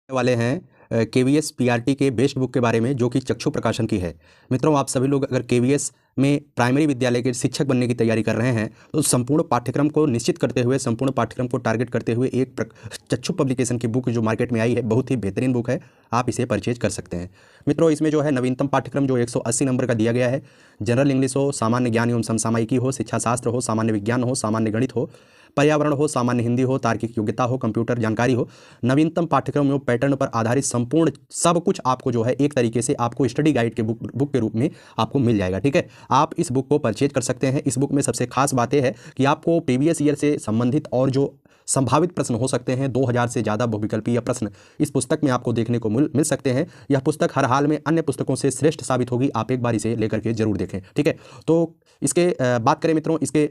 वाले हैं KVS PRT के बेस्ट बुक के बारे में, जो कि चक्षु प्रकाशन की है। मित्रों, आप सभी लोग अगर केवीएस में प्राइमरी विद्यालय के शिक्षक बनने की तैयारी कर रहे हैं तो संपूर्ण पाठ्यक्रम को निश्चित करते हुए, संपूर्ण पाठ्यक्रम को टारगेट करते हुए एक चक्षु पब्लिकेशन की बुक जो मार्केट में आई है, बहुत ही बेहतरीन बुक है। आप इसे परचेज कर सकते हैं। मित्रों, इसमें जो है नवीनतम पाठ्यक्रम जो 180 नंबर का दिया गया है। जनरल इंग्लिश हो, सामान्य ज्ञान एवं समसामयिकी हो, शिक्षा शास्त्र हो, सामान्य विज्ञान हो, सामान्य गणित हो, पर्यावरण हो, सामान्य हिंदी हो, तार्किक योग्यता हो, कंप्यूटर जानकारी हो, नवीनतम पाठ्यक्रम एवं पैटर्न पर आधारित संपूर्ण सब कुछ आपको जो है एक तरीके से आपको स्टडी गाइड के बुक के रूप में आपको मिल जाएगा। ठीक है, आप इस बुक को परचेज कर सकते हैं। इस बुक में सबसे खास बात यह है कि आपको प्रीवियस ईयर से संबंधित और जो संभावित प्रश्न हो सकते हैं, 2000 से ज़्यादा बहुविकल्पीय प्रश्न इस पुस्तक में आपको देखने को मिल सकते हैं। यह पुस्तक हर हाल में अन्य पुस्तकों से श्रेष्ठ साबित होगी। आप एक बार इसे लेकर के जरूर देखें। ठीक है, तो इसके बात करें मित्रों, इसके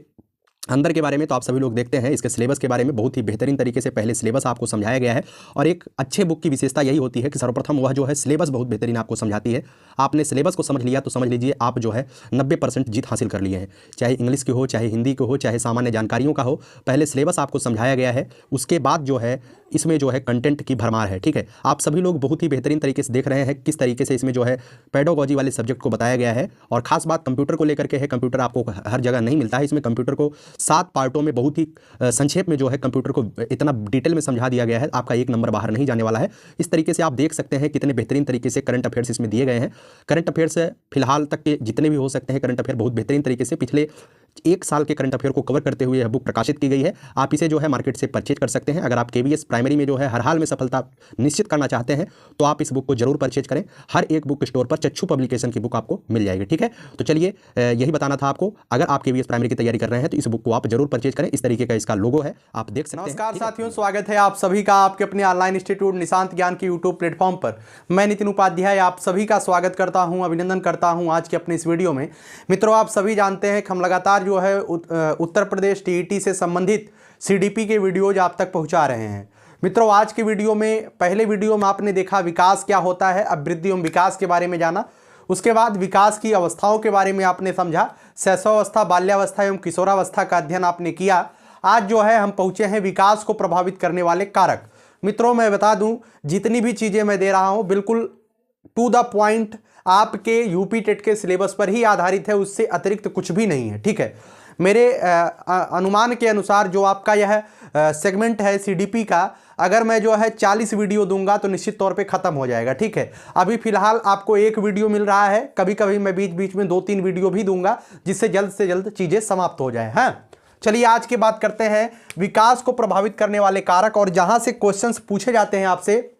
अंदर के बारे में तो आप सभी लोग देखते हैं। इसके सिलेबस के बारे में बहुत ही बेहतरीन तरीके से पहले सिलेबस आपको समझाया गया है। और एक अच्छे बुक की विशेषता यही होती है कि सर्वप्रथम वह जो है सिलेबस बहुत बेहतरीन आपको समझाती है। आपने सिलेबस को समझ लिया तो समझ लीजिए आप जो है 90% जीत हासिल कर लिए हैं। चाहे इंग्लिश की हो, चाहे हिंदी की हो, चाहे सामान्य जानकारियों का हो, पहले सिलेबस आपको समझाया गया है। उसके बाद जो है इसमें जो है कंटेंट की भरमार है। ठीक है, आप सभी लोग बहुत ही बेहतरीन तरीके से देख रहे हैं किस तरीके से इसमें जो है पेडागोजी वाले सब्जेक्ट को बताया गया है। और खास बात कंप्यूटर को लेकर के है। कंप्यूटर आपको हर जगह नहीं मिलता है। इसमें कंप्यूटर को 7 पार्टों में बहुत ही संक्षेप में जो है कंप्यूटर को इतना डिटेल में समझा दिया गया है, आपका एक नंबर बाहर नहीं जाने वाला है। इस तरीके से आप देख सकते हैं कितने बेहतरीन तरीके से करंट अफेयर्स इसमें दिए गए हैं। करंट अफेयर्स फिलहाल तक के जितने भी हो सकते हैं करंट अफेयर बहुत बेहतरीन तरीके से पिछले 1 साल के करंट अफेयर को कवर करते हुए यह बुक प्रकाशित की गई है। आप इसे जो है मार्केट से परचेज कर सकते हैं। अगर आप केवीएस प्राइमरी में जो है हर हाल में सफलता निश्चित करना चाहते हैं तो आप इस बुक को जरूर परचेज करें। हर एक बुक स्टोर पर चक्षु पब्लिकेशन की बुक आपको मिल जाएगी। ठीक है, तो चलिए यही बताना था आपको। अगर आप केवीएस प्राइमरी की तैयारी कर रहे हैं तो इस बुक को आप जरूर परचेज करें। इस तरीके का इसका लोगो है, आप देख सकते हैं। नमस्कार साथियों, स्वागत है आप सभी का आपके अपने ऑनलाइन इंस्टीट्यूट निशांत ज्ञान के यूट्यूब प्लेटफॉर्म पर। मैं नितिन उपाध्याय आप सभी का स्वागत करता हूं, अभिनंदन करता हूं आज के अपने इस वीडियो में। मित्रों, आप सभी जानते हैं कि हम लगातार जो है उत्तर प्रदेश टीईटी से संबंधित सीडीपी के वीडियोज आप तक पहुंचा रहे हैं। मित्रों, आज के वीडियो में, पहले वीडियो में आपने देखा विकास क्या होता है, अब वृद्धि एवं विकास के बारे में जाना। उसके बाद विकास की अवस्थाओं के बारे में आपने समझा, शैशवावस्था, बाल्यावस्था एवं किशोरावस्था का अध्ययन आपने किया। आज जो है हम पहुंचे हैं विकास को प्रभावित करने वाले कारक। मित्रों, मैं बता दूं, जितनी भी चीजें मैं दे रहा हूं बिल्कुल टू द पॉइंट आपके यूपी टेट के सिलेबस पर ही आधारित है, उससे अतिरिक्त कुछ भी नहीं है। ठीक है, मेरे अनुमान के अनुसार जो आपका यह सेगमेंट है सीडीपी का, अगर मैं जो है 40 वीडियो दूंगा तो निश्चित तौर पे खत्म हो जाएगा। ठीक है, अभी फिलहाल आपको एक वीडियो मिल रहा है, कभी कभी मैं बीच बीच में 2-3 वीडियो भी दूंगा जिससे जल्द से जल्द चीजें समाप्त हो जाए। हाँ, चलिए आज की बात करते हैं विकास को प्रभावित करने वाले कारक। और जहां से क्वेश्चंस पूछे जाते हैं आपसे,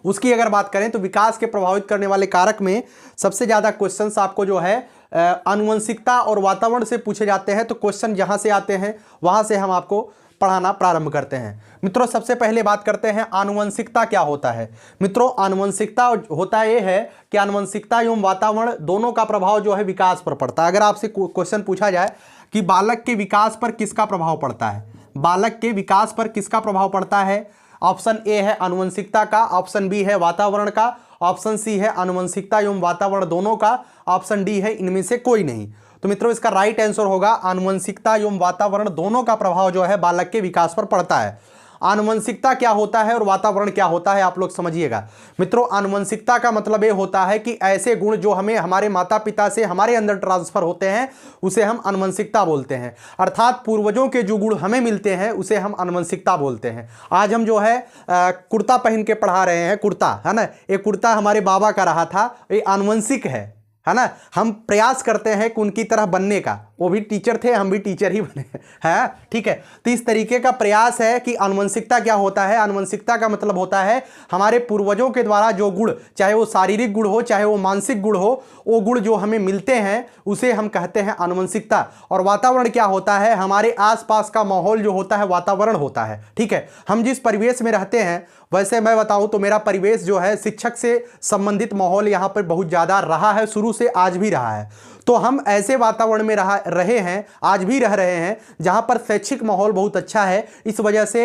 उसकी अगर बात करें तो विकास के प्रभावित करने वाले कारक में सबसे ज्यादा क्वेश्चंस आपको जो है आनुवंशिकता और वातावरण से पूछे जाते हैं। तो क्वेश्चन जहां से आते हैं वहां से हम आपको पढ़ाना प्रारंभ करते हैं। मित्रों, सबसे पहले बात करते हैं आनुवंशिकता क्या होता है। मित्रों, आनुवंशिकता होता यह है कि आनुवंशिकता एवं वातावरण दोनों का प्रभाव जो है विकास पर पड़ता है। अगर आपसे क्वेश्चन पूछा जाए कि बालक के विकास पर किसका प्रभाव पड़ता है, बालक के विकास पर किसका प्रभाव पड़ता है, ऑप्शन ए है आनुवंशिकता का, ऑप्शन बी है वातावरण का, ऑप्शन सी है आनुवंशिकता एवं वातावरण दोनों का, ऑप्शन डी है इनमें से कोई नहीं। तो मित्रों, इसका राइट आंसर होगा आनुवंशिकता एवं वातावरण दोनों का प्रभाव जो है बालक के विकास पर पड़ता है। आनुवंशिकता क्या होता है और वातावरण क्या होता है, आप लोग समझिएगा। मित्रों, आनुवंशिकता का मतलब यह होता है कि ऐसे गुण जो हमें हमारे माता पिता से हमारे अंदर ट्रांसफर होते हैं उसे हम आनुवंशिकता बोलते हैं। अर्थात पूर्वजों के जो गुण हमें मिलते हैं उसे हम आनुवंशिकता बोलते हैं। आज हम जो है कुर्ता पहन के पढ़ा रहे हैं, कुर्ता है ना, ये कुर्ता हमारे बाबा का रहा था, ये आनुवंशिक है ना। हम प्रयास करते हैं कि उनकी तरह बनने का, वो भी टीचर थे, हम भी टीचर ही बने हैं। ठीक है, तो इस तरीके का प्रयास है कि आनुवंशिकता क्या होता है। आनुवंशिकता का मतलब होता है हमारे पूर्वजों के द्वारा जो गुण, चाहे वो शारीरिक गुण हो चाहे वो मानसिक गुण हो, वो गुण जो हमें मिलते हैं उसे हम कहते हैं आनुवंशिकता। और वातावरण क्या होता है, हमारे आसपास का माहौल जो होता है वातावरण होता है। ठीक है, हम जिस परिवेश में रहते हैं, वैसे मैं बताऊं तो मेरा परिवेश जो है शिक्षक से संबंधित माहौल यहाँ पर बहुत ज़्यादा रहा है, शुरू से आज भी रहा है। तो हम ऐसे वातावरण में रहे हैं, आज भी रह रहे हैं जहाँ पर शैक्षिक माहौल बहुत अच्छा है। इस वजह से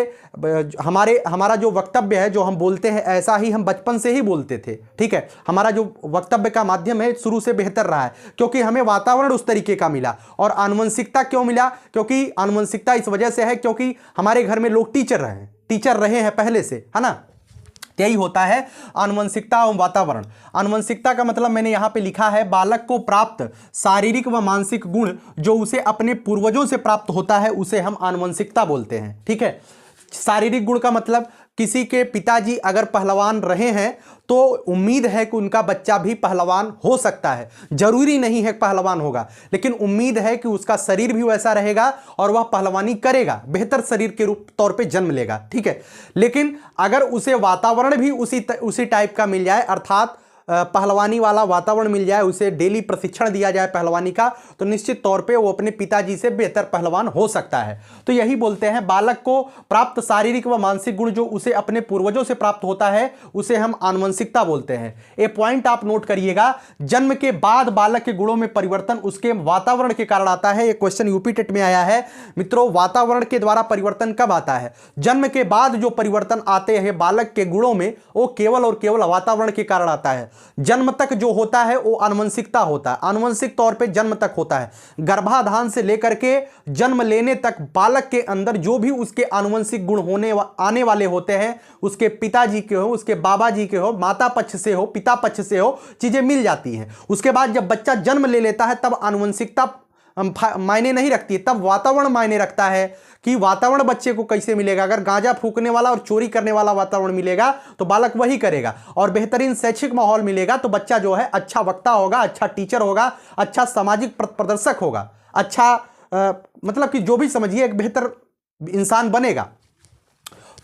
हमारा जो वक्तव्य है, जो हम बोलते हैं, ऐसा ही हम बचपन से ही बोलते थे। ठीक है, हमारा जो वक्तव्य का माध्यम है शुरू से बेहतर रहा है क्योंकि हमें वातावरण उस तरीके का मिला। और आनुवंशिकता क्यों मिला, क्योंकि आनुवंशिकता इस वजह से है क्योंकि हमारे घर में लोग टीचर रहे हैं पहले से, है ना। यही होता है आनुवंशिकता एवं वातावरण। आनुवंशिकता का मतलब मैंने यहाँ पे लिखा है बालक को प्राप्त शारीरिक व मानसिक गुण जो उसे अपने पूर्वजों से प्राप्त होता है उसे हम आनुवंशिकता बोलते हैं। ठीक है, शारीरिक गुण का मतलब किसी के पिताजी अगर पहलवान रहे हैं तो उम्मीद है कि उनका बच्चा भी पहलवान हो सकता है, जरूरी नहीं है पहलवान होगा, लेकिन उम्मीद है कि उसका शरीर भी वैसा रहेगा और वह पहलवानी करेगा, बेहतर शरीर के रूप तौर पे जन्म लेगा। ठीक है, लेकिन अगर उसे वातावरण भी उसी टाइप का मिल जाए, अर्थात पहलवानी वाला वातावरण मिल जाए, उसे डेली प्रशिक्षण दिया जाए पहलवानी का, तो निश्चित तौर पे वो अपने पिताजी से बेहतर पहलवान हो सकता है। तो यही बोलते हैं बालक को प्राप्त शारीरिक व मानसिक गुण जो उसे अपने पूर्वजों से प्राप्त होता है उसे हम आनुवंशिकता बोलते हैं। एक पॉइंट आप नोट करिएगा, जन्म के बाद बालक के गुणों में परिवर्तन उसके वातावरण के कारण आता है। एक क्वेश्चन यूपी टेट में आया है मित्रों, वातावरण के द्वारा परिवर्तन कब आता है? जन्म के बाद जो परिवर्तन आते हैं बालक के गुणों में वो केवल और केवल वातावरण के कारण आता है। जन्म तक जो होता है वो आनुवंशिकता होता है, आनुवंशिक तौर पे जन्म तक होता है। गर्भाधान से लेकर के जन्म लेने तक बालक के अंदर जो भी उसके आनुवंशिक गुण आने वाले होते हैं, उसके पिताजी के हो, उसके बाबा जी के हो, माता पक्ष से हो, पिता पक्ष से हो, चीजें मिल जाती हैं। उसके बाद जब बच्चा जन्म ले लेता है तब आनुवंशिकता मायने नहीं रखती है, तब वातावरण मायने रखता है कि वातावरण बच्चे को कैसे मिलेगा। अगर गांजा फूकने वाला और चोरी करने वाला वातावरण मिलेगा तो बालक वही करेगा, और बेहतरीन शैक्षिक माहौल मिलेगा तो बच्चा जो है अच्छा वक्ता होगा, अच्छा टीचर होगा, अच्छा सामाजिक प्रदर्शक होगा, अच्छा मतलब कि जो भी समझिए एक बेहतर इंसान बनेगा।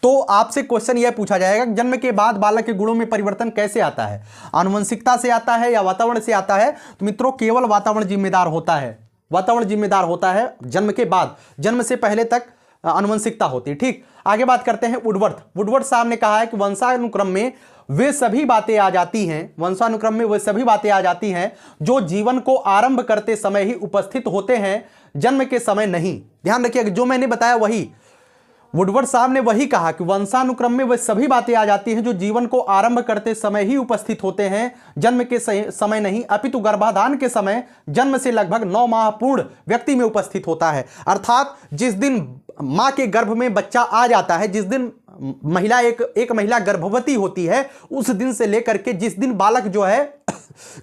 तो आपसे क्वेश्चन यह पूछा जाएगा जन्म के बाद बालक के गुणों में परिवर्तन कैसे आता है, आनुवंशिकता से आता है या वातावरण से आता है? तो मित्रों केवल वातावरण जिम्मेदार होता है, वातावरण जिम्मेदार होता है जन्म के बाद, जन्म से पहले तक आनुवंशिकता होती है। ठीक, आगे बात करते हैं वुडवर्थ साहब ने कहा है कि वंशानुक्रम में वे सभी बातें आ जाती हैं, वंशानुक्रम में वे सभी बातें आ जाती हैं जो जीवन को आरंभ करते समय ही उपस्थित होते हैं, जन्म के समय नहीं। ध्यान रखिए जो मैंने बताया वही वुडवर्थ साहब ने वही कहा कि वंशानुक्रम में वे सभी बातें आ जाती हैं जो जीवन को आरंभ करते समय ही उपस्थित होते हैं, जन्म के समय नहीं, अपितु गर्भाधान के समय जन्म से लगभग 9 माह पूर्ण व्यक्ति में उपस्थित होता है। अर्थात जिस दिन मां के गर्भ में बच्चा आ जाता है, जिस दिन महिला एक महिला गर्भवती होती है, उस दिन से लेकर के जिस दिन बालक जो है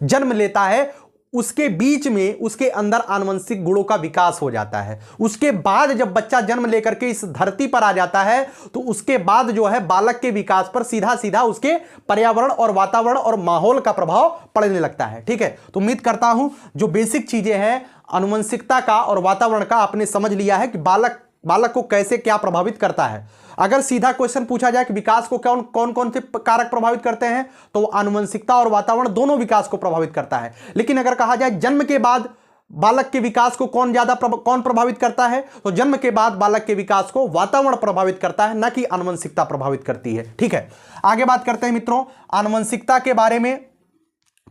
जन्म लेता है उसके बीच में उसके अंदर आनुवंशिक गुणों का विकास हो जाता है। उसके बाद जब बच्चा जन्म लेकर के इस धरती पर आ जाता है तो उसके बाद जो है बालक के विकास पर सीधा सीधा उसके पर्यावरण और वातावरण और माहौल का प्रभाव पड़ने लगता है। ठीक है, तो उम्मीद करता हूं जो बेसिक चीजें हैं आनुवंशिकता का और वातावरण का आपने समझ लिया है कि बालक को कैसे क्या प्रभावित करता है। अगर सीधा क्वेश्चन पूछा जाए कि विकास को कौन कौन से कारक प्रभावित करते हैं तो आनुवंशिकता और वातावरण दोनों विकास को प्रभावित करता है। लेकिन अगर कहा जाए जन्म के बाद बालक के विकास को कौन प्रभावित करता है, तो जन्म के बाद बालक के विकास को वातावरण प्रभावित करता है, न कि आनुवंशिकता प्रभावित करती है। ठीक है, आगे बात करते हैं मित्रों आनुवंशिकता के बारे में।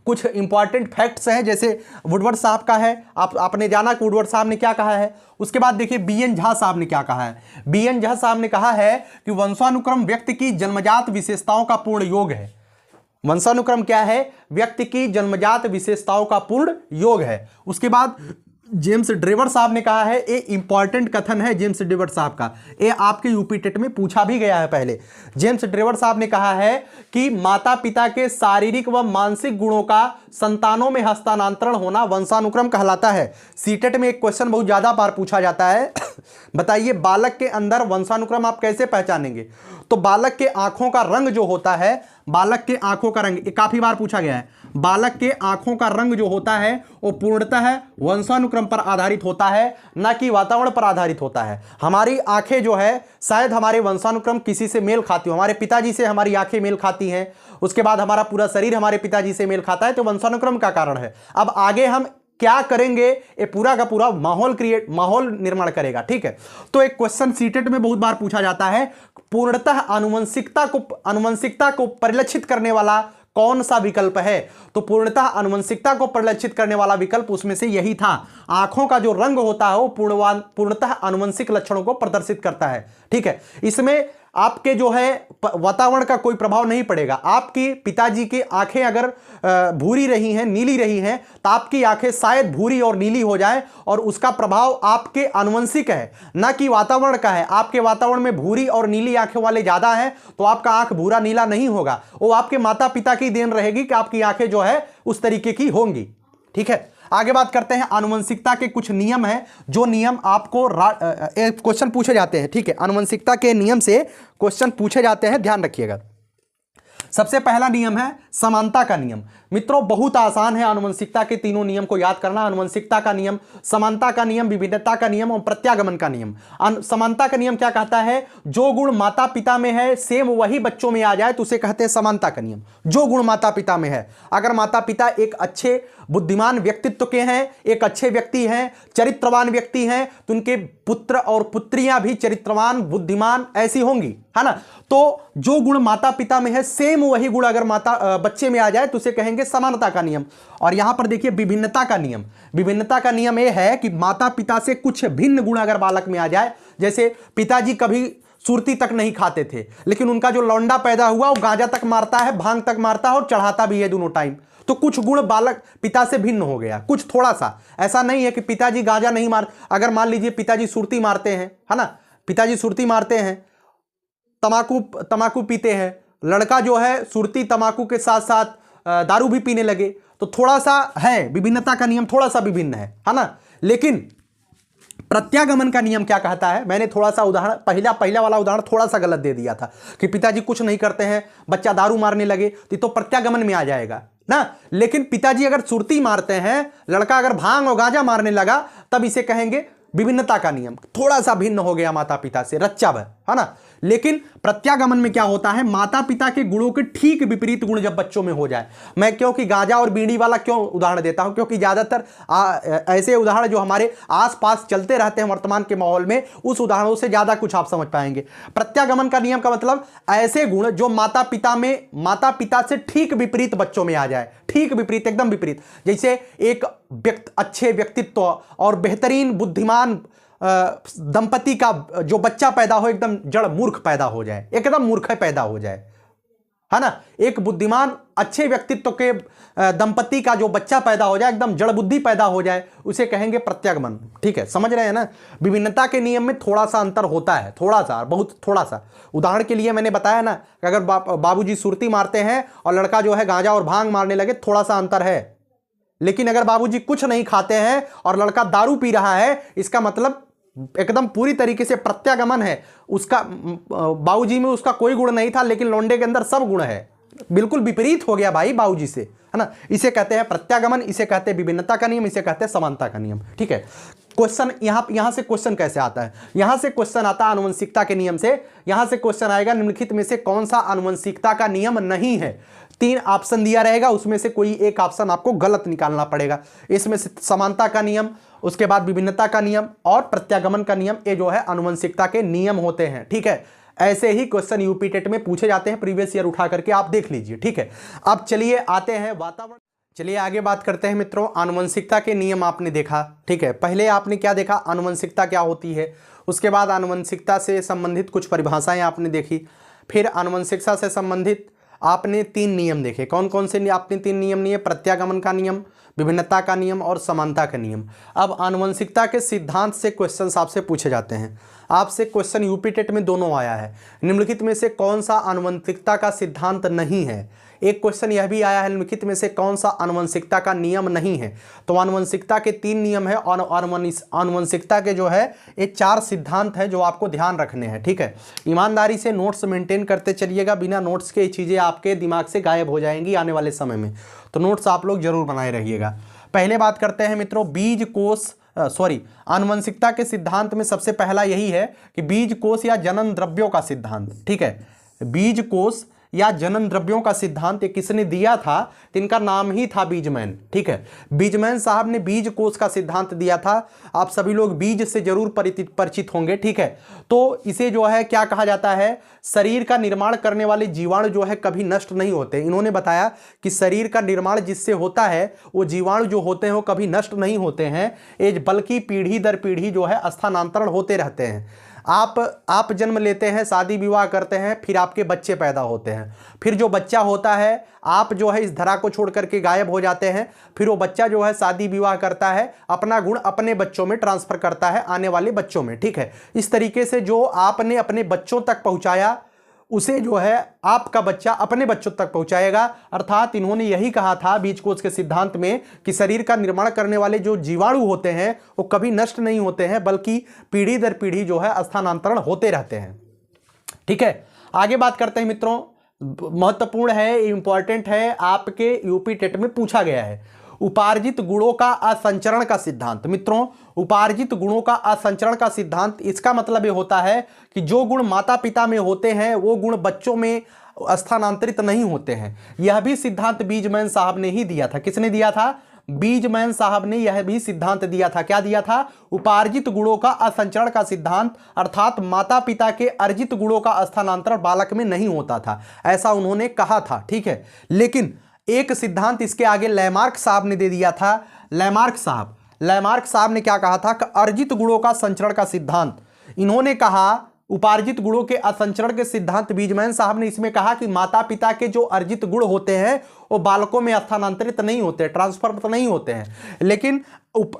कुछ इंपॉर्टेंट फैक्ट्स हैं जैसे वुडवर्थ साहब का है, आपने जाना कि वुडवर्थ साहब ने क्या कहा है। उसके बाद देखिए बीएन झा साहब ने क्या कहा है। बीएन झा साहब ने कहा है कि वंशानुक्रम व्यक्ति की जन्मजात विशेषताओं का पूर्ण योग है। वंशानुक्रम क्या है? व्यक्ति की जन्मजात विशेषताओं का पूर्ण योग है। उसके बाद जेम्स ड्रेवर साहब ने कहा है, ये इंपॉर्टेंट कथन है जेम्स ड्रेवर साहब का, ये आपके यूपी टेट में पूछा भी गया है पहले। जेम्स ड्रेवर साहब ने कहा है कि माता पिता के शारीरिक व मानसिक गुणों का संतानों में हस्तांतरण होना वंशानुक्रम कहलाता है। सीटेट में एक क्वेश्चन बहुत ज्यादा बार पूछा जाता है बताइए बालक के अंदर वंशानुक्रम आप कैसे पहचानेंगे? तो बालक के आंखों का रंग जो होता है, बालक के आंखों का रंग काफी बार पूछा गया है, बालक के आंखों का रंग जो होता है वो पूर्णतः वंशानुक्रम पर आधारित होता है, न कि वातावरण पर आधारित होता है। हमारी आंखें जो है शायद हमारे वंशानुक्रम किसी से मेल खाती हो, हमारे पिताजी से हमारी आंखें मेल खाती हैं, उसके बाद हमारा पूरा शरीर हमारे पिताजी से मेल खाता है, तो वंशानुक्रम का कारण है। अब आगे हम क्या करेंगे, ये पूरा का पूरा माहौल निर्माण करेगा। ठीक है, तो एक क्वेश्चन सीटेट में बहुत बार पूछा जाता है, पूर्णतः आनुवंशिकता को परिलक्षित करने वाला कौन सा विकल्प है? तो पूर्णतः आनुवंशिकता को परिलक्षित करने वाला विकल्प उसमें से यही था। आंखों का जो रंग होता है वो पूर्णतः आनुवंशिक लक्षणों को प्रदर्शित करता है। ठीक है, इसमें आपके जो है वातावरण का कोई प्रभाव नहीं पड़ेगा। आपकी पिताजी की आंखें अगर भूरी रही हैं, नीली रही हैं, तो आपकी आंखें शायद भूरी और नीली हो जाए, और उसका प्रभाव आपके आनुवंशिक है, ना कि वातावरण का है। आपके वातावरण में भूरी और नीली आंखें वाले ज्यादा हैं, तो आपका आंख भूरा नीला नहीं होगा। वो आपके माता पिता की देन रहेगी कि आपकी आंखें जो है उस तरीके की होंगी। ठीक है, आगे बात करते हैं। आनुवंशिकता के कुछ नियम हैं, जो नियम आपको क्वेश्चन पूछे जाते हैं। ठीक है, आनुवंशिकता के नियम से क्वेश्चन पूछे जाते हैं, ध्यान रखिएगा। सबसे पहला नियम है समानता का नियम। मित्रों, बहुत आसान है आनुवंशिकता के तीनों नियम को याद करना। आनुवंशिकता का नियम, समानता का नियम, विभिन्नता का नियम और प्रत्यागमन का नियम। समानता का नियम क्या कहता है? जो गुण माता पिता में है सेम वही बच्चों में आ जाए तो उसे कहते हैं समानता का नियम। जो गुण माता पिता में है, अगर माता पिता एक अच्छे बुद्धिमान व्यक्तित्व के हैं, एक अच्छे व्यक्ति हैं, चरित्रवान व्यक्ति हैं, तो उनके पुत्र और पुत्रियां भी चरित्रवान, बुद्धिमान ऐसी होंगी, है ना। तो जो गुण माता पिता में है सेम वही गुण अगर बच्चे में आ जाए तो उसे कहेंगे समानता का नियम। और यहां पर देखिए विभिन्नता का नियम। विभिन्नता का नियम यह है कि माता पिता से कुछ भिन्न गुण अगर बालक में आ जाए, जैसे पिताजी कभी सुरती तक नहीं खाते थे, लेकिन उनका जो लौंडा पैदा हुआ वो गांजा तक मारता है, भांग तक मारता है और चढ़ाता भी है दोनों टाइम। तो कुछ गुण बालक पिता से भिन्न हो गया, कुछ थोड़ा सा। ऐसा नहीं है कि पिताजी गांजा नहीं मार, अगर मान लीजिए पिताजी सुरती मारते हैं, है ना, पिताजी सुरती मारते हैं, तमाकू पीते हैं, लड़का जो है सुरती तमाकू के साथ साथ दारू भी पीने लगे, तो थोड़ा सा है, विभिन्नता का नियम थोड़ा सा विभिन्न है ना। लेकिन प्रत्यागमन का नियम क्या कहता है? मैंने थोड़ा सा उदाहरण, पहला वाला उदाहरण थोड़ा सा गलत दे दिया था कि पिताजी कुछ नहीं करते हैं, बच्चा दारू मारने लगे, तो प्रत्यागमन में आ जाएगा ना। लेकिन पिताजी अगर सुरती मारते हैं, लड़का अगर भांग और गांजा मारने लगा, तब इसे कहेंगे विभिन्नता का नियम। थोड़ा सा भिन्न हो गया माता पिता से, रच्चा भर, है ना। लेकिन प्रत्यागमन में क्या होता है? माता पिता के गुणों के ठीक विपरीत गुण जब बच्चों में हो जाए। मैं क्योंकि गांजा और बीड़ी वाला क्यों उदाहरण देता हूं? क्योंकि ज्यादातर ऐसे उदाहरण जो हमारे आसपास चलते रहते हैं वर्तमान के माहौल में, उस उदाहरणों से ज्यादा कुछ आप समझ पाएंगे। प्रत्यागमन का नियम का मतलब ऐसे गुण जो माता पिता से ठीक विपरीत बच्चों में आ जाए, ठीक विपरीत, एकदम विपरीत। जैसे एक अच्छे व्यक्तित्व और बेहतरीन बुद्धिमान दंपति का जो बच्चा पैदा हो, एकदम जड़ मूर्ख पैदा हो जाए, एकदम मूर्ख पैदा हो जाए, है ना। एक बुद्धिमान अच्छे व्यक्तित्व के दंपति का जो बच्चा पैदा हो जाए, एकदम जड़ बुद्धि पैदा हो जाए, उसे कहेंगे प्रत्यागमन। ठीक है, समझ रहे हैं ना। विभिन्नता के नियम में थोड़ा सा अंतर होता है, थोड़ा सा, बहुत थोड़ा सा। उदाहरण के लिए मैंने बताया ना कि अगर बाबूजी सुरती मारते हैं और लड़का जो है गांजा और भांग मारने लगे, थोड़ा सा अंतर है। लेकिन अगर बाबूजी कुछ नहीं खाते हैं और लड़का दारू पी रहा है, इसका मतलब एकदम पूरी तरीके से प्रत्यागमन है। उसका बाबूजी में उसका कोई गुण नहीं था, लेकिन लौंडे के अंदर सब गुण है, बिल्कुल विपरीत हो गया भाई बाबूजी से, है ना। इसे कहते हैं प्रत्यागमन, इसे कहते हैं विभिन्नता का नियम, इसे कहते हैं समानता का नियम। ठीक है, क्वेश्चन यहां से क्वेश्चन कैसे आता है? यहां से क्वेश्चन आता है आनुवंशिकता के नियम से। यहां से क्वेश्चन आएगा निम्नलिखित में से कौन सा आनुवंशिकता का नियम नहीं है? 3 ऑप्शन दिया रहेगा, उसमें से कोई एक ऑप्शन आपको गलत निकालना पड़ेगा। इसमें से समानता का नियम, उसके बाद विभिन्नता का नियम और प्रत्यागमन का नियम, ये जो है आनुवंशिकता के नियम होते हैं। ठीक है, ऐसे ही क्वेश्चन यूपी टेट में पूछे जाते हैं, प्रीवियस ईयर उठा करके आप देख लीजिए। ठीक है, अब चलिए आते हैं वातावरण, चलिए आगे बात करते हैं मित्रों। आनुवंशिकता के नियम आपने देखा, ठीक है। पहले आपने क्या देखा? आनुवंशिकता क्या होती है। उसके बाद आनुवंशिकता से संबंधित कुछ परिभाषाएं आपने देखी। फिर आनुवंशिकता से संबंधित आपने 3 नियम देखे। कौन कौन से आपने 3 नियम लिए? प्रत्यागमन का नियम, विभिन्नता का नियम और समानता का नियम। अब आनुवंशिकता के सिद्धांत से क्वेश्चंस आपसे पूछे जाते हैं। आपसे क्वेश्चन यूपी टेट में दोनों आया है। निम्नलिखित में से कौन सा आनुवंशिकता का सिद्धांत नहीं है? एक क्वेश्चन यह भी आया है, निम्नलिखित में से कौन सा आनुवंशिकता का नियम नहीं है? तो आनुवंशिकता के 3 नियम है और आनुवंशिकता के जो है ये 4 सिद्धांत है जो आपको ध्यान रखने हैं। ठीक है, ईमानदारी से नोट्स मेंटेन करते चलिएगा, बिना नोट्स के ये चीज़ें आपके दिमाग से गायब हो जाएंगी आने वाले समय में, तो नोट्स आप लोग जरूर बनाए रहिएगा। पहले बात करते हैं मित्रों बीज कोष, आनुवंशिकता के सिद्धांत में सबसे पहला यही है कि बीज कोष या जनन द्रव्यों का सिद्धांत। ठीक है, बीज कोष या जनन द्रव्यों का सिद्धांत किसने दिया था? इनका नाम ही था बीजमैन। ठीक है, बीजमैन साहब ने बीज कोष का सिद्धांत दिया था। आप सभी लोग बीज से जरूर परिचित होंगे। ठीक है, तो इसे जो है क्या कहा जाता है? शरीर का निर्माण करने वाले जीवाणु जो है कभी नष्ट नहीं होते। इन्होंने बताया कि शरीर का निर्माण जिससे होता है वो जीवाणु जो होते हैं वो कभी नष्ट नहीं होते हैं, बल्कि पीढ़ी दर पीढ़ी जो है स्थानांतरण होते रहते हैं। आप जन्म लेते हैं, शादी विवाह करते हैं, फिर आपके बच्चे पैदा होते हैं, फिर जो बच्चा होता है आप जो है इस धरा को छोड़ करके गायब हो जाते हैं, फिर वो बच्चा जो है शादी विवाह करता है, अपना गुण अपने बच्चों में ट्रांसफर करता है, आने वाले बच्चों में, ठीक है। इस तरीके से जो आपने अपने बच्चों तक पहुंचाया उसे जो है आपका बच्चा अपने बच्चों तक पहुंचाएगा। अर्थात इन्होंने यही कहा था बीजकोष के सिद्धांत में कि शरीर का निर्माण करने वाले जो जीवाणु होते हैं वो कभी नष्ट नहीं होते हैं, बल्कि पीढ़ी दर पीढ़ी जो है स्थानांतरण होते रहते हैं, ठीक है। आगे बात करते हैं मित्रों, महत्वपूर्ण है, इंपॉर्टेंट है, आपके यूपी टेट में पूछा गया है। उपार्जित गुणों का असंचरण का सिद्धांत। मित्रों, उपार्जित गुणों का असंचरण का सिद्धांत, इसका मतलब ये होता है कि जो गुण माता पिता में होते हैं वो गुण बच्चों में स्थानांतरित नहीं होते हैं। यह भी सिद्धांत बीजमैन साहब ने ही दिया था। किसने दिया था? बीजमैन साहब ने यह भी सिद्धांत दिया था। क्या दिया था? उपार्जित गुणों का असंचरण का सिद्धांत, अर्थात माता पिता के अर्जित गुणों का स्थानांतरण बालक में नहीं होता था, ऐसा उन्होंने कहा था, ठीक है। लेकिन एक सिद्धांत इसके आगे लैमार्क साहब ने दे दिया था। लैमार्क साहब ने क्या कहा था कि अर्जित गुणों का संचरण का सिद्धांत। इन्होंने कहा उपार्जित गुणों के असंचरण के सिद्धांत, बीजमैन साहब ने इसमें कहा कि माता पिता के जो अर्जित गुण होते हैं वो बालकों में स्थानांतरित नहीं होते, ट्रांसफर तो नहीं होते हैं। लेकिन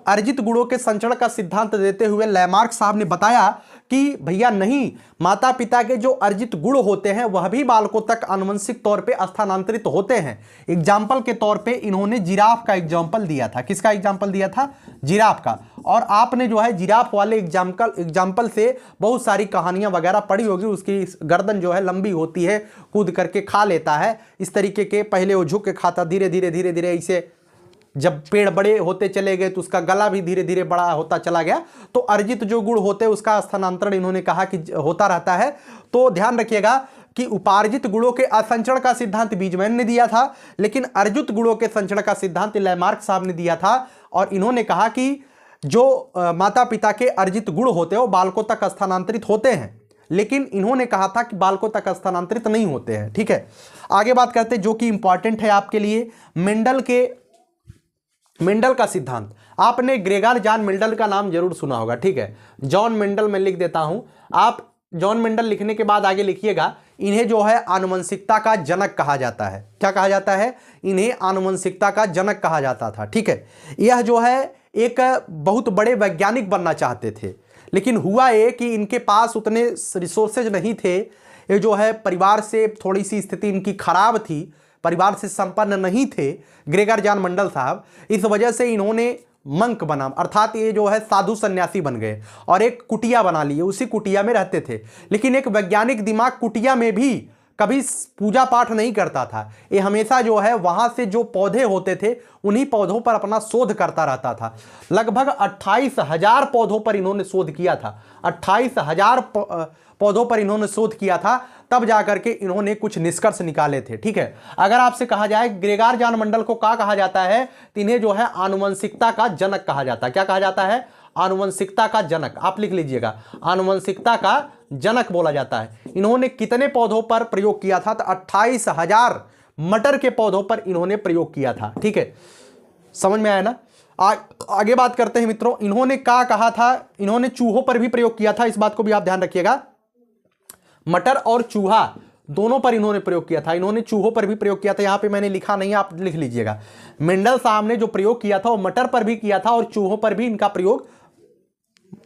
अर्जित गुणों के संचरण का सिद्धांत देते हुए लैमार्क साहब ने बताया कि भैया नहीं, माता पिता के जो अर्जित गुण होते हैं वह भी बालकों तक आनुवंशिक तौर पे स्थानांतरित होते हैं। एग्जाम्पल के तौर पे इन्होंने जिराफ का एग्जाम्पल दिया था। किसका एग्जाम्पल दिया था? जिराफ का। और आपने जो है जिराफ वाले एग्जाम्पल से बहुत सारी कहानियां वगैरह पढ़ी होगी। उसकी गर्दन जो है लंबी होती है, कूद करके खा लेता है, इस तरीके के। पहले वो झुक के खाता, धीरे धीरे ऐसे जब पेड़ बड़े होते चले गए तो उसका गला भी धीरे धीरे बड़ा होता चला गया। तो अर्जित जो गुण होते हैं उसका स्थानांतरण इन्होंने कहा कि होता रहता है। तो ध्यान रखिएगा कि उपार्जित गुणों के असंचरण का सिद्धांत बीजमैन ने दिया था, लेकिन अर्जित गुणों के संचरण का सिद्धांत लैमार्क साहब ने दिया था। और इन्होंने कहा कि जो माता पिता के अर्जित गुण होते हैं वो बालकों तक स्थानांतरित होते हैं, लेकिन इन्होंने कहा था कि बालकों तक स्थानांतरित नहीं होते हैं, ठीक है। आगे बात करते हैं जो कि इंपॉर्टेंट है आपके लिए, मेंडल का सिद्धांत। आपने ग्रेगर जॉन मेंडल का नाम जरूर सुना होगा, ठीक है। जॉन मेंडल मैं लिख देता हूं, आप जॉन मेंडल लिखने के बाद आगे लिखिएगा। इन्हें जो है आनुवंशिकता का जनक कहा जाता है। क्या कहा जाता है? इन्हें आनुवंशिकता का जनक कहा जाता था, ठीक है। यह जो है एक बहुत बड़े वैज्ञानिक बनना चाहते थे, लेकिन हुआ ये कि इनके पास उतने रिसोर्सेज नहीं थे। ये जो है परिवार से थोड़ी सी स्थिति इनकी खराब थी, परिवार से संपन्न नहीं थे ग्रेगर जॉन मेंडल साहब। इस वजह से इन्होंने मंक बना, अर्थात ये जो है साधु सन्यासी बन गए और एक कुटिया बना लिए, उसी कुटिया में रहते थे। लेकिन एक वैज्ञानिक दिमाग कुटिया में भी कभी पूजा पाठ नहीं करता था। ये हमेशा जो है वहां से जो पौधे होते थे उन्हीं पौधों पर अपना शोध करता रहता था। लगभग 28,000 पौधों पर इन्होंने शोध किया था। 28,000 पौधों पर इन्होंने शोध किया था, तब जाकर के इन्होंने कुछ निष्कर्ष निकाले थे, ठीक है। अगर आपसे कहा जाए ग्रेगर जॉन मेंडल को क्या कहा जाता है, तो इन्हें जो है आनुवंशिकता का जनक कहा जाता है। क्या कहा जाता है? आनुवंशिकता का जनक। आप लिख लीजिएगा, आनुवंशिकता का जनक बोला जाता है। इन्होंने कितने पौधों पर प्रयोग किया था? तो 28,000 मटर के पौधों पर इन्होंने प्रयोग किया था, ठीक है। समझ में आया ना? आगे बात करते हैं मित्रों, इन्होंने क्या कहा था? इन्होंने चूहों पर भी प्रयोग किया था, इस बात को भी आप ध्यान रखिएगा। मटर और चूहा दोनों पर इन्होंने प्रयोग किया था। इन्होंने चूहों पर भी प्रयोग किया था, यहां पे मैंने लिखा नहीं है, आप लिख लीजिएगा। मेंडल साहब ने जो प्रयोग किया था वो मटर पर भी किया था और चूहों पर भी इनका प्रयोग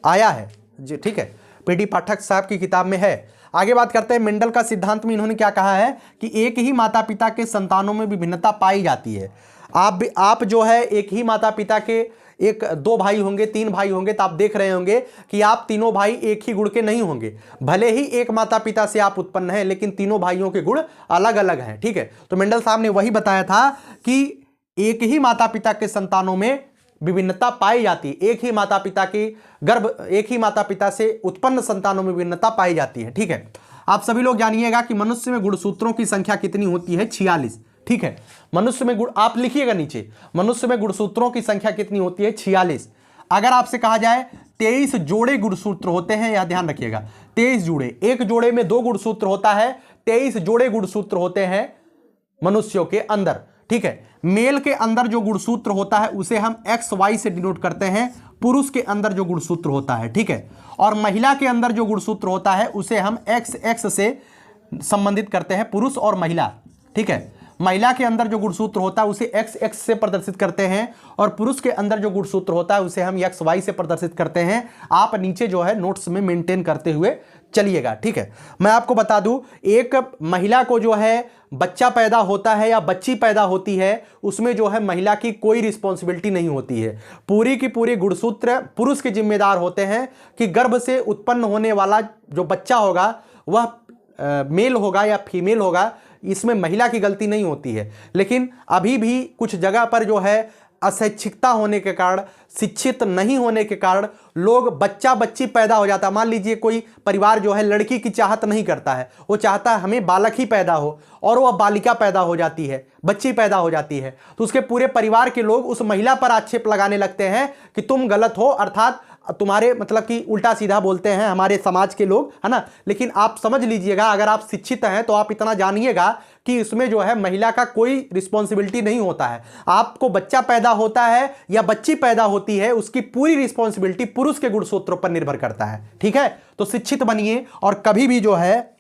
आया है जी, ठीक है। पीडी पाठक साहब की किताब में है। आगे बात करते हैं मेंडल का सिद्धांत में इन्होंने क्या कहा है कि एक ही माता पिता के संतानों में विभिन्नता पाई जाती है। आप जो है एक ही माता पिता के एक 2 भाई होंगे, 3 भाई होंगे, तो आप देख रहे होंगे कि आप तीनों भाई एक ही गुण के नहीं होंगे। भले ही एक माता पिता से आप उत्पन्न हैं, लेकिन तीनों भाइयों के गुण अलग अलग हैं, ठीक है। तो मेंडल साहब ने वही बताया था कि एक ही माता पिता के संतानों में विभिन्नता पाई जाती है। एक ही माता पिता से उत्पन्न संतानों में विभिन्नता पाई जाती है, ठीक है। आप सभी लोग जानिएगा कि मनुष्य में गुणसूत्रों की संख्या कितनी होती है? 46, ठीक है। मनुष्य में गुण, आप लिखिएगा नीचे, मनुष्य में गुणसूत्रों की संख्या कितनी होती है? 46। अगर आपसे कहा जाए 23 जोड़े गुणसूत्र होते हैं, यह ध्यान रखिएगा, 23 जोड़े, एक जोड़े में 2 गुणसूत्र होता है, 23 जोड़े गुणसूत्र होते हैं मनुष्यों के अंदर, ठीक है। मेल के अंदर जो गुणसूत्र होता है उसे हम XY से डिनोट करते हैं, पुरुष के अंदर जो गुणसूत्र होता है, ठीक है। और महिला के अंदर जो गुणसूत्र होता है उसे हम XX से संबंधित करते हैं, पुरुष और महिला, ठीक है। महिला के अंदर जो गुणसूत्र होता है उसे XX से प्रदर्शित करते हैं और पुरुष के अंदर जो गुणसूत्र होता है उसे हम XY से प्रदर्शित करते हैं। आप नीचे जो है नोट्स में मेंटेन करते हुए चलिएगा, ठीक है। मैं आपको बता दूं, एक महिला को जो है बच्चा पैदा होता है या बच्ची पैदा होती है, उसमें जो है महिला की कोई रिस्पॉन्सिबिलिटी नहीं होती है। पूरी की पूरी गुणसूत्र पुरुष के जिम्मेदार होते हैं कि गर्भ से उत्पन्न होने वाला जो बच्चा होगा वह मेल होगा या फीमेल होगा, इसमें महिला की गलती नहीं होती है। लेकिन अभी भी कुछ जगह पर जो है अशिक्षितता होने के कारण, शिक्षित नहीं होने के कारण लोग बच्चा बच्ची पैदा हो जाता है। मान लीजिए कोई परिवार जो है लड़की की चाहत नहीं करता है, वो चाहता है हमें बालक ही पैदा हो, और वह बालिका पैदा हो जाती है, बच्ची पैदा हो जाती है, तो उसके पूरे परिवार के लोग उस महिला पर आक्षेप लगाने लगते हैं कि तुम गलत हो, अर्थात तुम्हारे मतलब कि उल्टा सीधा बोलते हैं हमारे समाज के लोग, है ना। लेकिन आप समझ लीजिएगा, अगर आप शिक्षित हैं तो आप इतना जानिएगा कि इसमें जो है महिला का कोई रिस्पॉन्सिबिलिटी नहीं होता है। आपको बच्चा पैदा होता है या बच्ची पैदा होती है, उसकी पूरी रिस्पॉन्सिबिलिटी पुरुष के गुणसूत्रों पर निर्भर करता है, ठीक है। तो शिक्षित बनिए और कभी भी जो है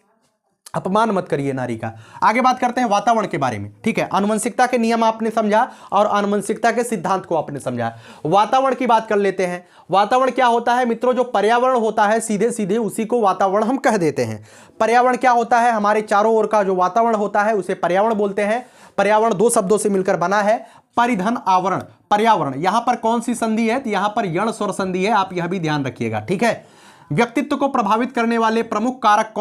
अपमान मत करिए नारी का। आगे बात करते हैं वातावरण के बारे में, ठीक है। आनुवंशिकता के नियम आपने समझा और आनुवंशिकता के सिद्धांत को आपने समझा। वातावरण की बात कर लेते हैं। वातावरण क्या होता है मित्रों? जो पर्यावरण होता है सीधे सीधे उसी को वातावरण हम कह देते हैं। पर्यावरण क्या होता है? हमारे चारों ओर का जो वातावरण होता है उसे पर्यावरण बोलते हैं। पर्यावरण दो शब्दों से मिलकर बना है, परिधन आवरण। पर्यावरण, यहां पर कौन सी संधि है? तो यहां पर यण स्वर संधि है, आप यह भी ध्यान रखिएगा, ठीक है। व्यक्तित्व को प्रभावित करने वाले प्रमुख कारक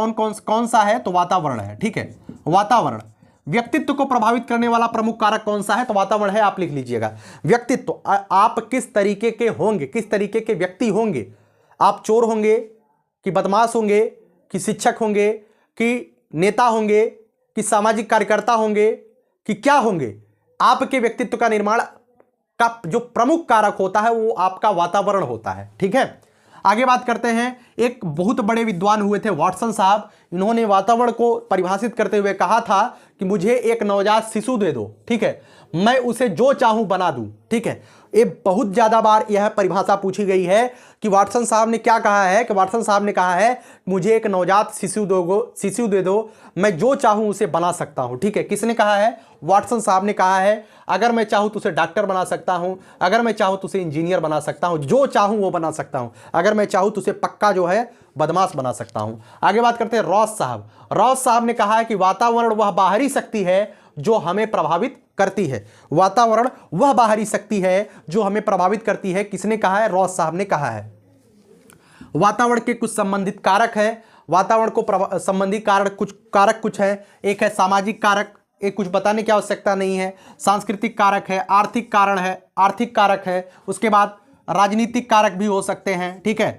कौन सा है? तो वातावरण है, ठीक है। वातावरण, व्यक्तित्व को प्रभावित करने वाला प्रमुख कारक कौन सा है? तो वातावरण है, आप लिख लीजिएगा। व्यक्तित्व, आप किस तरीके के होंगे, किस तरीके के व्यक्ति होंगे? आप चोर होंगे कि बदमाश होंगे कि शिक्षक होंगे कि नेता होंगे कि सामाजिक कार्यकर्ता होंगे कि क्या होंगे? आपके व्यक्तित्व का निर्माण का जो प्रमुख कारक होता है वो आपका वातावरण होता है, ठीक है। आगे बात करते हैं। एक बहुत बड़े विद्वान हुए थे वाटसन साहब, इन्होंने वातावरण को परिभाषित करते हुए कहा था कि मुझे एक नवजात शिशु दे दो, ठीक है, मैं उसे जो चाहूं बना दूं, ठीक है। ये बहुत ज्यादा बार यह परिभाषा पूछी गई है कि वाटसन साहब ने क्या कहा है, कि वाटसन साहब ने कहा है मुझे एक नवजात शिशु दे दो, मैं जो चाहूं उसे बना सकता हूं, ठीक है। किसने कहा है? वाटसन साहब ने कहा है। अगर मैं चाहूं तो उसे डॉक्टर बना सकता हूं, अगर मैं चाहूं तो उसे इंजीनियर बना सकता हूं, जो चाहूं वो बना सकता हूं, अगर मैं चाहूं तो उसे पक्का जो है बदमाश बना सकता हूं। आगे बात करते हैं रॉस साहब। रॉस साहब ने कहा है कि वातावरण वह बाहरी शक्ति है जो हमें प्रभावित करती है। वातावरण वह बाहरी शक्ति है जो हमें प्रभावित करती है। किसने कहा है? रॉस साहब ने कहा है। वातावरण के कुछ संबंधित कारक है। वातावरण को संबंधी कारक कुछ है। एक है सामाजिक कारक, एक कुछ बताने की आवश्यकता नहीं है। सांस्कृतिक कारक है, आर्थिक कारक है। उसके बाद राजनीतिक कारक भी हो सकते हैं, ठीक है।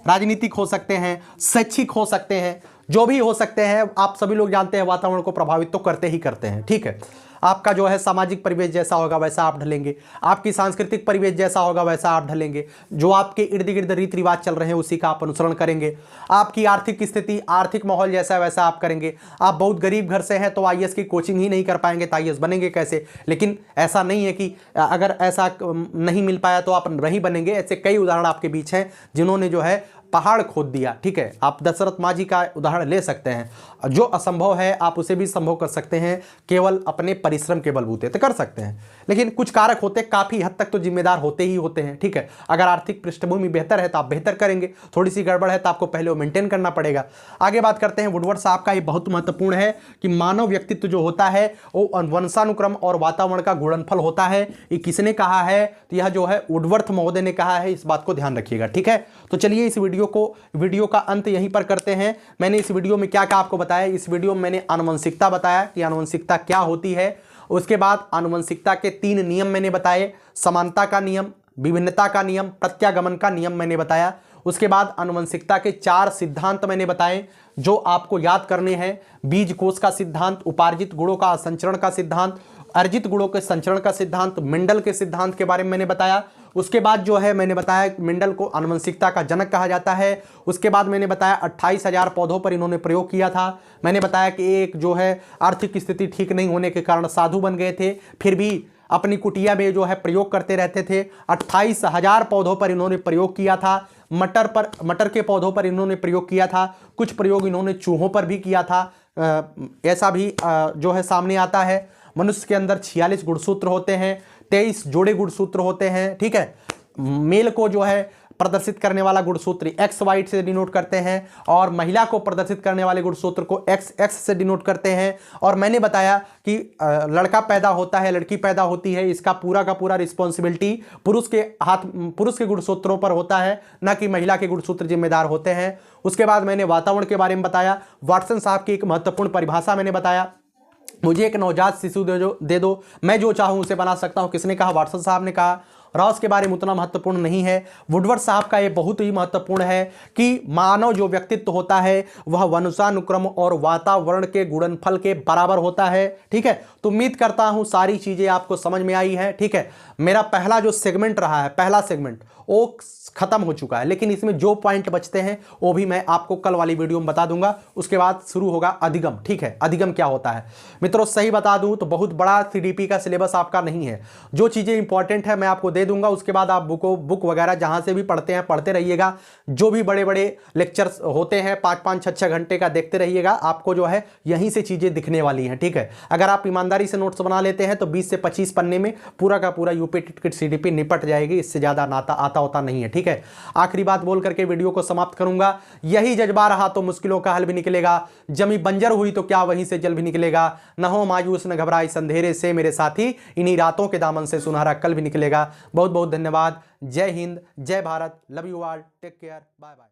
राजनीतिक हो सकते हैं, शैक्षिक हो सकते हैं, जो भी हो सकते हैं। आप सभी लोग जानते हैं वातावरण को प्रभावित तो करते ही करते हैं, ठीक है। आपका जो है सामाजिक परिवेश जैसा होगा वैसा आप ढलेंगे, आपकी सांस्कृतिक परिवेश जैसा होगा वैसा आप ढलेंगे, जो आपके इर्द गिर्द रीति रिवाज चल रहे हैं उसी का आप अनुसरण करेंगे। आपकी आर्थिक स्थिति, आर्थिक माहौल जैसा है वैसा आप करेंगे। आप बहुत गरीब घर से हैं तो आईएएस की कोचिंग ही नहीं कर पाएंगे तो आईएएस बनेंगे कैसे? लेकिन ऐसा नहीं है कि अगर ऐसा नहीं मिल पाया तो आप नहीं बनेंगे। ऐसे कई उदाहरण आपके बीच हैं जिन्होंने जो है पहाड़ खोद दिया, ठीक है। आप दशरथ माँ जी का उदाहरण ले सकते हैं। जो असंभव है आप उसे भी संभव कर सकते हैं, केवल अपने परिश्रम के बलबूते तो कर सकते हैं। लेकिन कुछ कारक होते काफ़ी हद तक तो जिम्मेदार होते ही होते हैं, ठीक है। अगर आर्थिक पृष्ठभूमि बेहतर है तो आप बेहतर करेंगे, थोड़ी सी गड़बड़ है तो आपको पहले वो मेंटेन करना पड़ेगा। आगे बात करते हैं। वुडवर्ड साहब का ये बहुत महत्वपूर्ण है कि मानव व्यक्तित्व जो होता है वो वंशानुक्रम और वातावरण का गुणनफल होता है। ये किसने कहा है? तो यह जो है वुडवर्थ महोदय ने कहा है। इस बात को ध्यान रखिएगा, ठीक है। तो चलिए इस वीडियो का अंत यहीं पर करते हैं। मैंने इस वीडियो में क्या क्या आपको बताया? इस वीडियो में मैंने आनुवंशिकता बताया कि आनुवंशिकता क्या होती है। उसके बाद आनुवंशिकता के 3 नियम मैंने बताए, समानता का नियम, विभिन्नता का नियम, प्रत्यागमन का नियम मैंने बताया। उसके बाद आनुवंशिकता के 4 सिद्धांत मैंने बताए जो आपको याद करने हैं। बीज कोष का सिद्धांत, उपार्जित गुणों का संचरण का सिद्धांत, अर्जित गुणों के संचरण का सिद्धांत, मेंडल के सिद्धांत के बारे में मैंने बताया। उसके बाद जो है मैंने बताया मेंडल को आनुवंशिकता का जनक कहा जाता है। उसके बाद मैंने बताया 28,000 पौधों पर इन्होंने प्रयोग किया था। मैंने बताया कि एक जो है आर्थिक स्थिति ठीक नहीं होने के कारण साधु बन गए थे, फिर भी अपनी कुटिया में जो है प्रयोग करते रहते थे। 28,000 पौधों पर इन्होंने प्रयोग किया था। मटर के पौधों पर इन्होंने प्रयोग किया था। कुछ प्रयोग इन्होंने चूहों पर भी किया था, ऐसा भी जो है सामने आता है। मनुष्य के अंदर 46 गुणसूत्र होते हैं, 23 जोड़े गुणसूत्र होते हैं, ठीक है। मेल को जो है प्रदर्शित करने वाला गुणसूत्र XY से डिनोट करते हैं और महिला को प्रदर्शित करने वाले गुणसूत्र को XX से डिनोट करते हैं। और मैंने बताया कि लड़का पैदा होता है, लड़की पैदा होती है, इसका पूरा का पूरा रिस्पॉन्सिबिलिटी पुरुष के गुणसूत्रों पर होता है, ना कि महिला के गुणसूत्र जिम्मेदार होते हैं। उसके बाद मैंने वातावरण के बारे में बताया। वाटसन साहब की एक महत्वपूर्ण परिभाषा मैंने बताया, मुझे एक नवजात शिशु दे दो, मैं जो चाहूं उसे बना सकता हूं। किसने कहा? वाटसन साहब ने कहा। रॉस के बारे में उतना महत्वपूर्ण नहीं है। वुडवर्ड साहब का ये बहुत ही महत्वपूर्ण है कि मानव जो व्यक्तित्व होता है वह वंशानुक्रम और वातावरण के गुणनफल के बराबर होता है, ठीक है। तो उम्मीद करता हूं सारी चीजें आपको समझ में आई है, ठीक है। मेरा पहला जो सेगमेंट रहा है, पहला सेगमेंट वो खत्म हो चुका है, लेकिन इसमें जो पॉइंट बचते हैं वो भी मैं आपको कल वाली वीडियो में बता दूंगा। उसके बाद शुरू होगा अधिगम, ठीक है। अधिगम क्या होता है मित्रों? सही बता दूं तो बहुत बड़ा CDP का सिलेबस आपका नहीं है। जो चीजें इंपॉर्टेंट है मैं आपको दे दूंगा, उसके बाद आप बुक वगैरह जहां से भी पढ़ते हैं पढ़ते रहिएगा। जो भी बड़े बड़े लेक्चर्स होते हैं 5-5, 6-6 घंटे का देखते रहिएगा, आपको जो है यहीं से चीजें दिखने वाली हैं, ठीक है। अगर आप ईमानदारी से नोट्स बना लेते हैं तो 20 से 25 पन्ने में पूरा का पूरा यूपी टिकट CDP निपट जाएगी। इससे ज्यादा नाता आता होता नहीं है, ठीक है। आखिरी बात बोल करके वीडियो को समाप्त करूंगा। यही जज्बा रहा तो मुश्किलों का हल भी निकलेगा। जमी बंजर हुई तो क्या वहीं से जल भी निकलेगा। न हो मायूस न घबराई अंधेरे से मेरे साथी, इन्हीं रातों के दामन से सुनहरा कल भी निकलेगा। बहुत बहुत धन्यवाद। जय हिंद, जय Bharat, love you all, take care, bye bye.